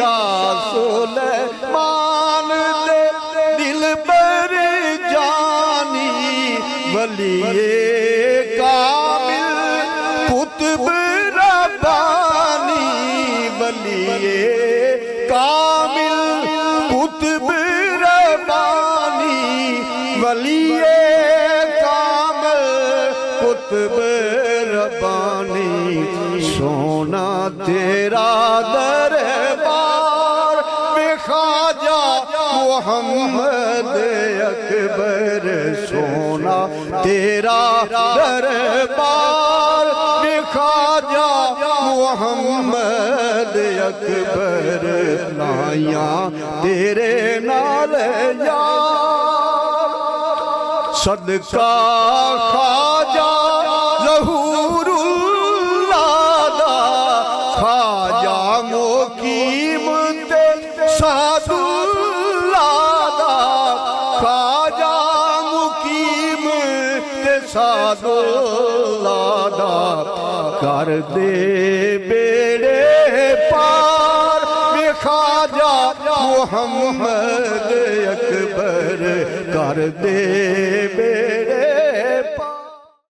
शाह सुलेमान दे दिल बर जानी वलिए कामिल कुतुब रब्बानी वलिए कामिल कुतुब रब्बानी वलिए कामिल कुतुब रब्बानी सोना तेरा दरबार में ख्वाजा मोहम्मद अकबर सोना तेरा दरबार में ख्वाजा मोहम्मद अकबर नाया तेरे नाल यार सदका ख्वाजा ज़हूरुल्लाह दा ख्वाजा मुकीम ते सादुल्लाह दा ख्वाजा मुकीम ते सादुल्लाह दा कर दे बेड़े पार में ख्वाजा मोहम्मद अकबर कर दे बेड़े